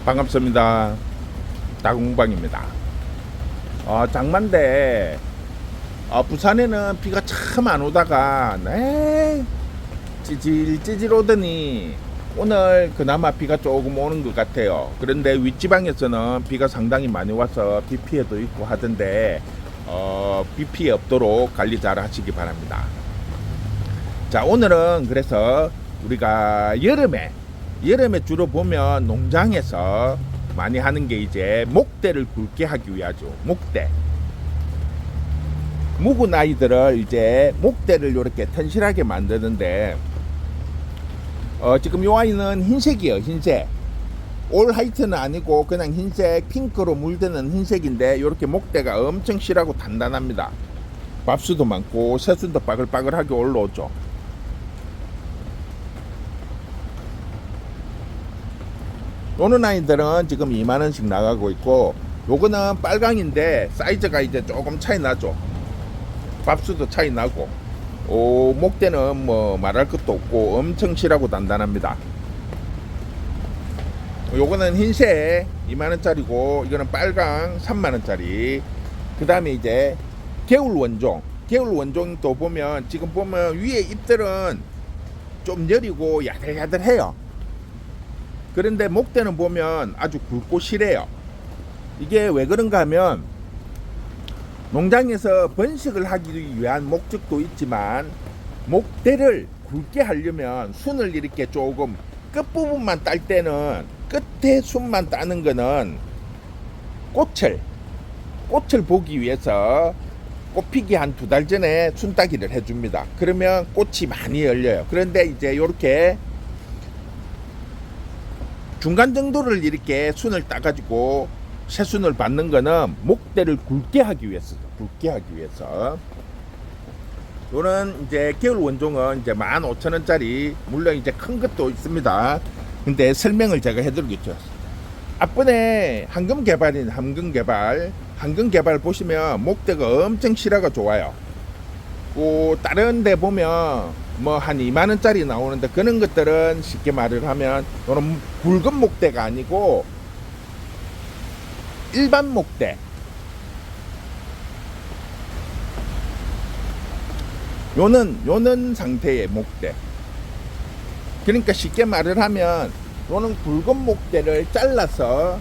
반갑습니다. 다공방입니다. 장마인데 부산에는 비가 참 안 오다가 찌질 오더니 오늘 그나마 비가 조금 오는 것 같아요. 그런데 윗지방에서는 비가 상당히 많이 와서 비 피해도 있고 하던데 비 피해 없도록 관리 잘 하시기 바랍니다. 자, 오늘은 그래서 우리가 여름에 주로 보면 농장에서 많이 하는 게 이제 목대를 굵게 하기 위하죠. 목대. 묵은 아이들을 이제 목대를 이렇게 튼실하게 만드는데 지금 이 아이는 흰색이에요. 흰색. 올 화이트는 아니고 그냥 흰색, 핑크로 물드는 흰색인데 이렇게 목대가 엄청 실하고 단단합니다. 밥수도 많고 새순도 바글바글하게 올라오죠. 노는 아이들은 지금 2만원씩 나가고 있고, 요거는 빨강인데 사이즈가 이제 조금 차이 나죠. 밥수도 차이 나고, 목대는 뭐 말할 것도 없고 엄청 실하고 단단합니다. 요거는 흰색 2만원짜리고, 이거는 빨강 3만원짜리. 그 다음에 이제 개울 원종도 보면, 지금 보면 위에 잎들은 좀 여리고 야들야들해요. 그런데 목대는 보면 아주 굵고 실해요. 이게 왜 그런가 하면 농장에서 번식을 하기 위한 목적도 있지만, 목대를 굵게 하려면 순을 이렇게 조금 끝부분만 딸 때는, 끝에 순만 따는 거는 꽃을 보기 위해서 꽃피기 한 2달 전에 순 따기를 해줍니다. 그러면 꽃이 많이 열려요. 그런데 이제 요렇게 중간 정도를 이렇게 순을 따가지고 새순을 받는 거는 목대를 굵게 하기 위해서. 요는 이제 겨울 원종은 이제 15,000원짜리, 물론 이제 큰 것도 있습니다. 근데 설명을 제가 해드리겠죠. 앞번에 황금개발 보시면 목대가 엄청 실화가 좋아요. 다른 데 보면 뭐 한 2만원짜리 나오는데, 그런 것들은 쉽게 말을 하면 요는 굵은 목대가 아니고 일반 목대, 요는 상태의 목대. 그러니까 쉽게 말을 하면 요는 굵은 목대를 잘라서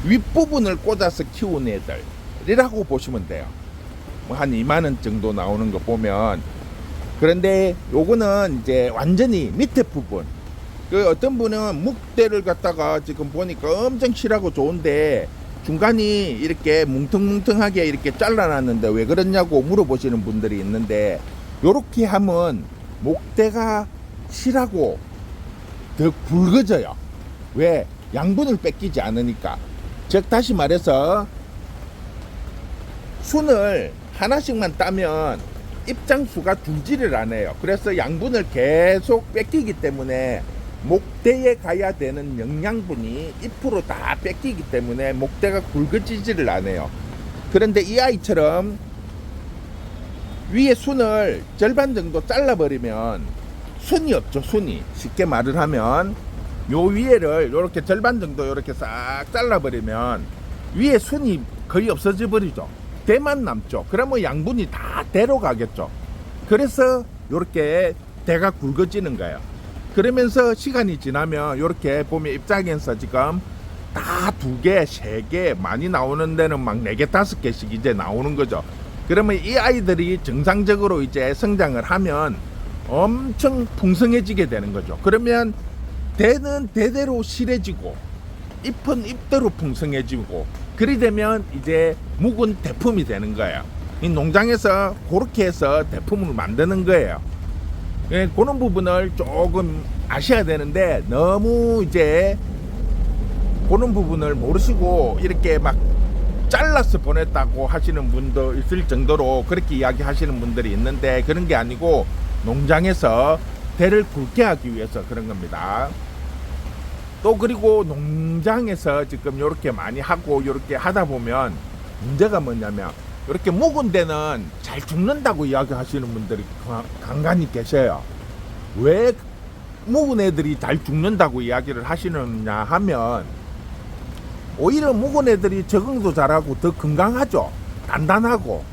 윗부분을 꽂아서 키운 애들이라고 보시면 돼요. 뭐 한 2만원 정도 나오는 거 보면. 그런데 요거는 이제 완전히 밑에 부분, 어떤 분은 목대를 갖다가 지금 보니까 엄청 실하고 좋은데 중간이 이렇게 뭉텅뭉텅하게 이렇게 잘라놨는데 왜 그러냐고 물어보시는 분들이 있는데, 요렇게 하면 목대가 실하고 더 굵어져요. 왜? 양분을 뺏기지 않으니까. 즉 다시 말해서 순을 하나씩만 따면 입장수가 줄지를 않아요. 그래서 양분을 계속 뺏기기 때문에 목대에 가야 되는 영양분이 잎으로 다 뺏기기 때문에 목대가 굵어지지를 않아요. 그런데 이 아이처럼 위에 순을 절반 정도 잘라버리면 순이 없죠. 순이. 쉽게 말을 하면 요 위에를 이렇게 절반 정도 이렇게 싹 잘라버리면 위에 순이 거의 없어져 버리죠. 대만 남죠. 그러면 양분이 다 대로 가겠죠. 그래서 이렇게 대가 굵어지는 거예요. 그러면서 시간이 지나면 이렇게 보면 입장에서 지금 다 2개, 3개, 많이 나오는 데는 막 4개, 5개씩 이제 나오는 거죠. 그러면 이 아이들이 정상적으로 이제 성장을 하면 엄청 풍성해지게 되는 거죠. 그러면 대는 대대로 실해지고 잎은 잎대로 풍성해지고, 그리 되면 이제 묵은 대품이 되는 거예요. 이 농장에서 그렇게 해서 대품을 만드는 거예요. 그런 부분을 조금 아셔야 되는데, 너무 이제 그런 부분을 모르시고 이렇게 막 잘라서 보냈다고 하시는 분도 있을 정도로 그렇게 이야기하시는 분들이 있는데, 그런 게 아니고 농장에서 대를 굵게 하기 위해서 그런 겁니다. 또 그리고 농장에서 지금 이렇게 많이 하고 이렇게 하다 보면 문제가 뭐냐면, 이렇게 묵은 데는 잘 죽는다고 이야기하시는 분들이 간간히 계셔요. 왜 묵은 애들이 잘 죽는다고 이야기를 하시느냐 하면 오히려 묵은 애들이 적응도 잘하고 더 건강하죠. 단단하고.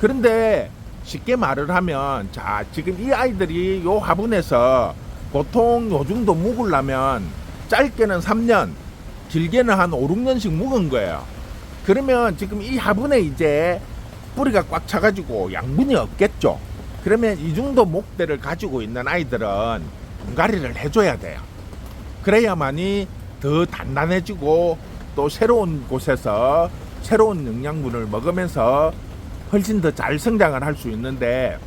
그런데 쉽게 말을 하면 자 지금 이 아이들이 요 화분에서 보통 요 정도 묵으려면 짧게는 3년 길게는 한 5, 6년씩 묵은 거예요. 그러면 지금 이 화분에 이제 뿌리가 꽉 차가지고 양분이 없겠죠. 그러면 이 정도 목대를 가지고 있는 아이들은 분갈이를 해줘야 돼요. 그래야만이 더 단단해지고 또 새로운 곳에서 새로운 영양분을 먹으면서 훨씬 더 잘 성장을 할 수 있는데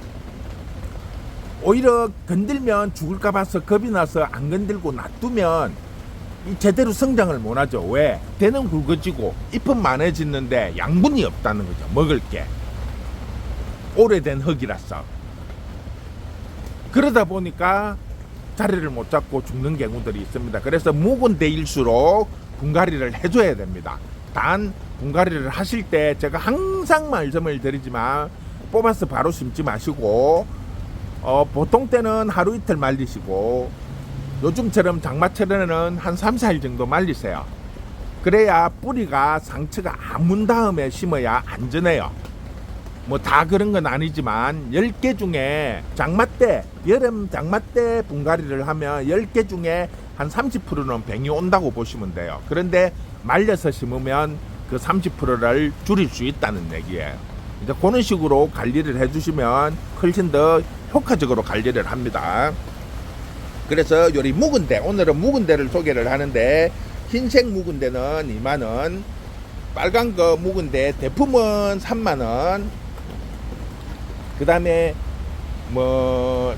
오히려 건들면 죽을까 봐서 겁이 나서 안 건들고 놔두면 제대로 성장을 못하죠. 왜? 대는 굵어지고 잎은 많아지는데 양분이 없다는 거죠. 먹을 게 오래된 흙이라서. 그러다 보니까 자리를 못 잡고 죽는 경우들이 있습니다. 그래서 묵은 데일수록 분갈이를 해줘야 됩니다. 단 분갈이를 하실 때 제가 항상 말씀을 드리지만 뽑아서 바로 심지 마시고 보통 때는 하루 이틀 말리시고 요즘처럼 장마철에는 한 3, 4일 정도 말리세요. 그래야 뿌리가 상처가 안 문 다음에 심어야 안전해요. 뭐 다 그런 건 아니지만 10개 중에 장마 때 여름 장마 때 분갈이를 하면 10개 중에 한 30%는 병이 온다고 보시면 돼요. 그런데 말려서 심으면 그 30%를 줄일 수 있다는 얘기예요. 이제 그런 식으로 관리를 해주시면 훨씬 더 효과적으로 관리를 합니다. 그래서 요리 묵은대, 오늘은 묵은대를 소개를 하는데 흰색 묵은대는 2만원, 빨간 거 묵은대 대품은 3만원, 그 다음에 뭐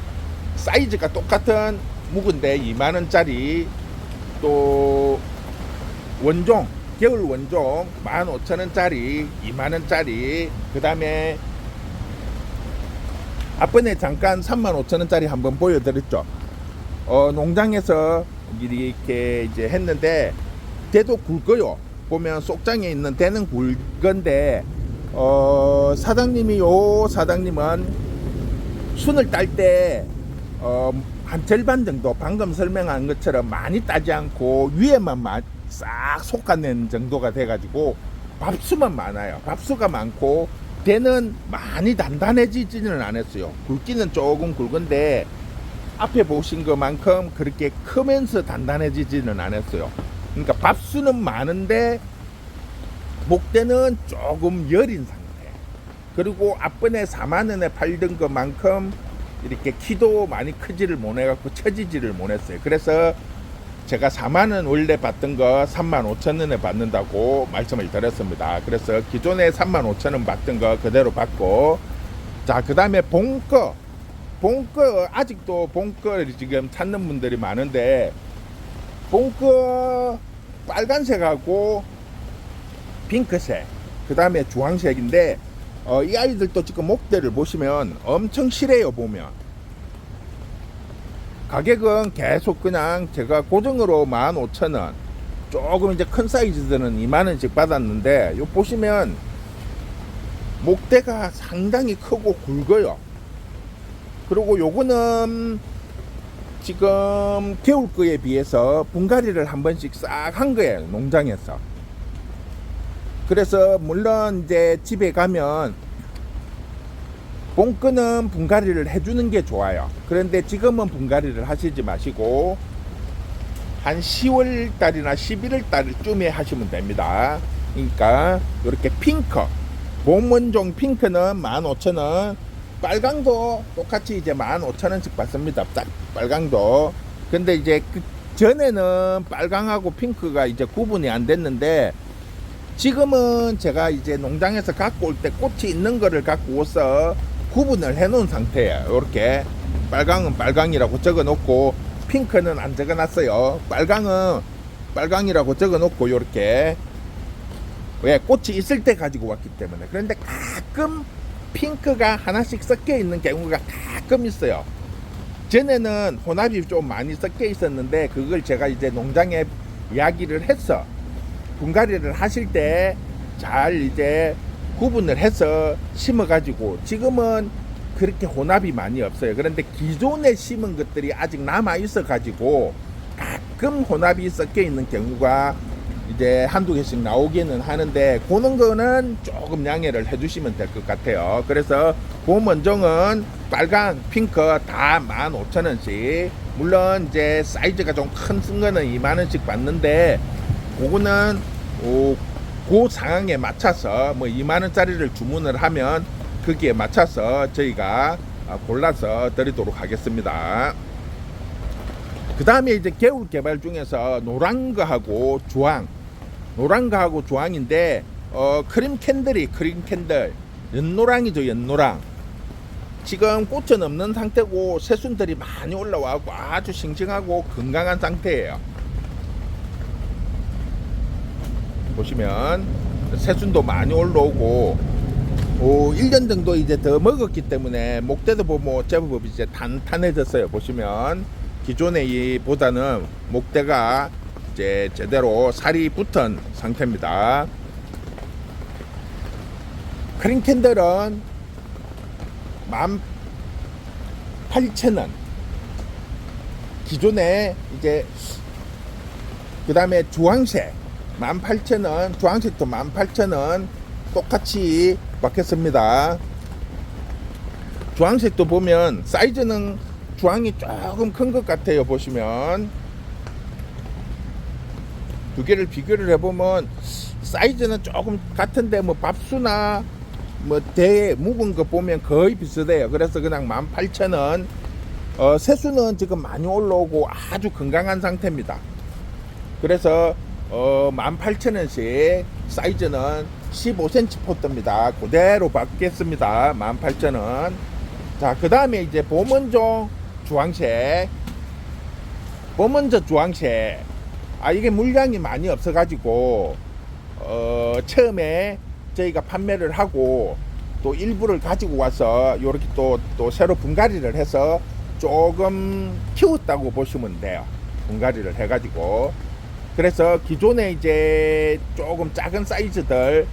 사이즈가 똑같은 묵은대 2만원짜리, 또 원종 겨울 원종 15,000원짜리 2만원짜리, 그 다음에 앞번에 잠깐 35,000원짜리 한번 보여드렸죠. 농장에서 이렇게 이제 했는데 대도 굵어요. 보면 속장에 있는 대는 굵은데 사장님은 순을 딸 때 한 절반 정도 방금 설명한 것처럼 많이 따지 않고 위에만 싹 솎아낸 정도가 돼가지고 밥수만 많아요. 밥수가 많고 대는 많이 단단해지지는 않았어요. 굵기는 조금 굵은데 앞에 보신 것만큼 그렇게 크면서 단단해지지는 않았어요. 그러니까 밥수는 많은데 목대는 조금 여린 상태. 그리고 앞번에 4만원에 팔던 것만큼 이렇게 키도 많이 크지를 못해갖고 처지지를 못했어요. 그래서 제가 4만원 원래 받던 거 35,000원에 받는다고 말씀을 드렸습니다. 그래서 기존에 35,000원 받던 거 그대로 받고, 자, 그 다음에 봉거 아직도 봉거를 지금 찾는 분들이 많은데 봉거 빨간색하고 핑크색, 그 다음에 주황색인데 이 아이들도 지금 목대를 보시면 엄청 실해요. 보면 가격은 계속 그냥 제가 고정으로 15,000원, 조금 이제 큰 사이즈들은 2만원씩 받았는데 요 보시면 목대가 상당히 크고 굵어요. 그리고 요거는 지금 겨울 거에 비해서 분갈이를 한 번씩 싹 한 거예요, 농장에서. 그래서 물론 이제 집에 가면 봄거는 분갈이를 해주는 게 좋아요. 그런데 지금은 분갈이를 하시지 마시고 한 10월 달이나 11월 달쯤에 하시면 됩니다. 그러니까 이렇게 핑크, 봄원종 핑크는 15,000원, 빨강도 똑같이 이제 15,000원씩 받습니다. 빨강도. 근데 이제 그 전에는 빨강하고 핑크가 이제 구분이 안 됐는데 지금은 제가 이제 농장에서 갖고 올 때 꽃이 있는 거를 갖고 와서 구분을 해 놓은 상태예요. 이렇게 빨강은 빨강이라고 적어 놓고 핑크는 안 적어 놨어요. 빨강은 빨강이라고 적어 놓고 이렇게, 왜 꽃이 있을 때 가지고 왔기 때문에. 그런데 가끔 핑크가 하나씩 섞여 있는 경우가 가끔 있어요. 전에는 혼합이 좀 많이 섞여 있었는데 그걸 제가 이제 농장에 이야기를 해서 분갈이를 하실 때 잘 이제 구분을 해서 심어 가지고 지금은 그렇게 혼합이 많이 없어요. 그런데 기존에 심은 것들이 아직 남아 있어 가지고 가끔 혼합이 섞여 있는 경우가 이제 한두 개씩 나오기는 하는데, 그런 거는 조금 양해를 해주시면 될 것 같아요. 그래서 봄원종은 빨강, 핑크 다 15,000원씩, 물론 이제 사이즈가 좀 큰 쓴 거는 20,000원씩 받는데, 그거는 그 상황에 맞춰서 뭐 20,000원짜리를 주문을 하면 거기에 맞춰서 저희가 골라서 드리도록 하겠습니다. 그 다음에 이제 겨울 개발 중에서 노란 거하고 주황, 노란 거하고 주황인데, 크림 캔들이 크림 캔들, 연노랑이죠, 연노랑. 지금 꽃은 없는 상태고 새순들이 많이 올라와고 아주 싱싱하고 건강한 상태예요. 보시면 새순도 많이 올라오고, 1년 정도 이제 더 먹었기 때문에 목대도 보면 제법 이제 탄탄해졌어요. 보시면 기존의 보다는 목대가 이제 제대로 살이 붙은 상태입니다. 크림 캔들은 18,000원. 기존에 이제 그 다음에 주황색 18,000원, 주황색도 18,000원 똑같이 받겠습니다. 주황색도 보면 사이즈는 주황이 조금 큰 것 같아요. 보시면 두 개를 비교를 해보면 사이즈는 조금 같은데, 뭐 밥수나 뭐 대 묵은 거 보면 거의 비슷해요. 그래서 그냥 18,000원. 새수는 지금 많이 올라오고 아주 건강한 상태입니다. 그래서 18,000원씩, 사이즈는 15cm 포트입니다. 그대로 받겠습니다. 18,000원. 자, 그 다음에 이제 봄원종 주황색. 봄원종 주황색. 이게 물량이 많이 없어가지고, 처음에 저희가 판매를 하고, 또 일부를 가지고 와서, 요렇게 또 새로 분갈이를 해서 조금 키웠다고 보시면 돼요. 분갈이를 해가지고. 그래서 기존에 이제 조금 작은 사이즈들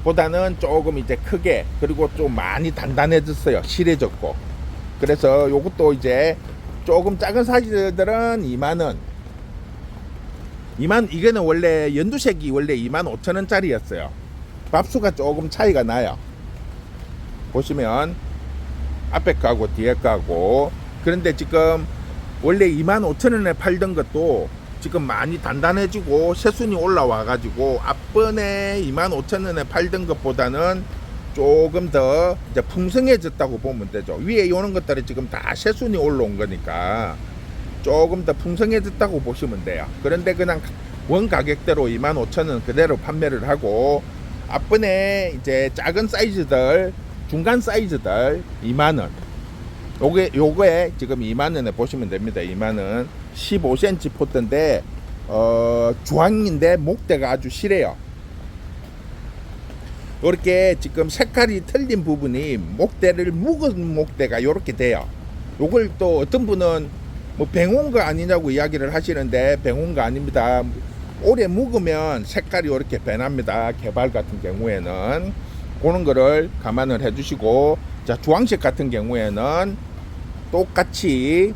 보다는 조금 이제 크게, 그리고 좀 많이 단단해졌어요. 실해졌고. 그래서 요것도 이제 조금 작은 사이즈들은 20,000원. 이거는 원래 연두색이 원래 25,000원짜리였어요. 밥수가 조금 차이가 나요. 보시면 앞에 거하고 뒤에 거하고. 그런데 지금 원래 25,000원에 팔던 것도 지금 많이 단단해지고 새순이 올라와 가지고 앞번에 25,000원에 팔던 것보다는 조금 더 이제 풍성해졌다고 보면 되죠. 위에 오는 것들이 지금 다 새순이 올라온 거니까 조금 더 풍성해졌다고 보시면 돼요. 그런데 그냥 원 가격대로 25,000원 그대로 판매를 하고, 앞번에 이제 작은 사이즈들, 중간 사이즈들 20,000원. 요거에 지금 20,000원에 보시면 됩니다. 20,000원. 15cm 포트인데, 주황인데 목대가 아주 실해요. 이렇게 지금 색깔이 틀린 부분이 목대를 묵은 목대가 이렇게 돼요. 요걸 또 어떤 분은 뭐 뱅온거 아니냐고 이야기를 하시는데, 뱅온거 아닙니다. 오래 묵으면 색깔이 이렇게 변합니다. 개발 같은 경우에는 그런 거를 감안을 해주시고, 자, 주황색 같은 경우에는 똑같이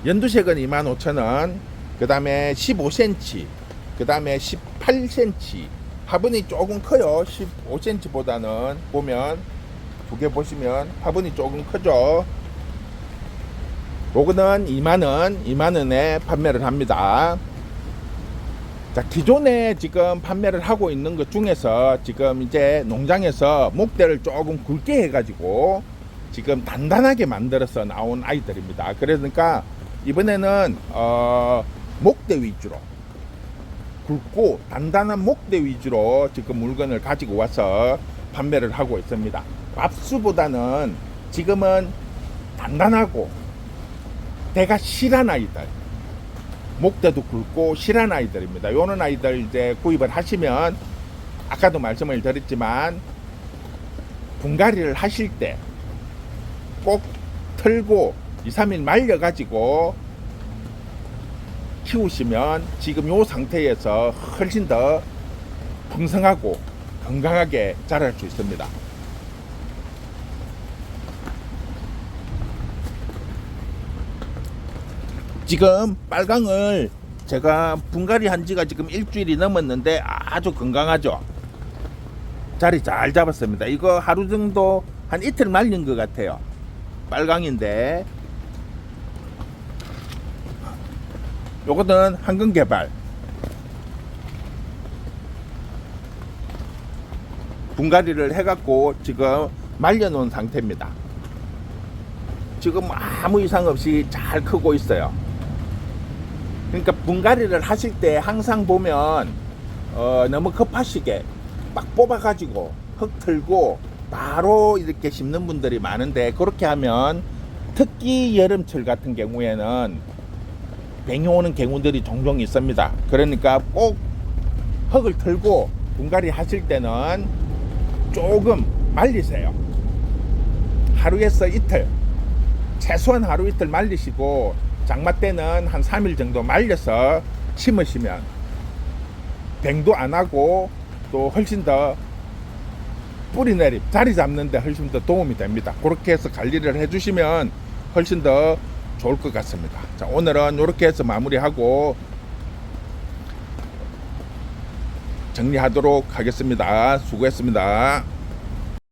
연두색은 25,000원, 그 다음에 15cm, 그 다음에 18cm, 화분이 조금 커요. 15cm보다는 보면 두 개 보시면 화분이 조금 크죠. 요거는 20,000원에 판매를 합니다. 자, 기존에 지금 판매를 하고 있는 것 중에서 지금 이제 농장에서 목대를 조금 굵게 해가지고 지금 단단하게 만들어서 나온 아이들입니다. 그러니까 이번에는 목대 위주로, 굵고 단단한 목대 위주로 지금 물건을 가지고 와서 판매를 하고 있습니다. 밥수보다는 지금은 단단하고 대가 실한 아이들, 목대도 굵고 실한 아이들입니다. 요런 아이들 이제 구입을 하시면, 아까도 말씀을 드렸지만 분갈이를 하실 때 꼭 털고 2-3일 말려 가지고 키우시면 지금 요 상태에서 훨씬 더 풍성하고 건강하게 자랄 수 있습니다. 지금 빨강을 제가 분갈이 한 지가 지금 일주일이 넘었는데 아주 건강하죠. 자리 잘 잡았습니다. 이거 하루 정도 한 이틀 말린 것 같아요. 빨강인데 요거는 한근 개발. 분갈이를 해갖고 지금 말려놓은 상태입니다. 지금 아무 이상 없이 잘 크고 있어요. 그러니까 분갈이를 하실 때 항상 보면 너무 급하시게 막 뽑아가지고 흙 틀고 바로 이렇게 심는 분들이 많은데, 그렇게 하면 특히 여름철 같은 경우에는 병이 오는 경우들이 종종 있습니다. 그러니까 꼭 흙을 틀고 분갈이 하실 때는 조금 말리세요. 하루에서 이틀, 최소한 하루 이틀 말리시고 장마 때는 한 3일 정도 말려서 심으시면 병도 안 하고 또 훨씬 더 뿌리 내림, 자리 잡는데 훨씬 더 도움이 됩니다. 그렇게 해서 관리를 해주시면 훨씬 더 좋을 것 같습니다. 자, 오늘은 이렇게 해서 마무리하고 정리하도록 하겠습니다. 수고했습니다.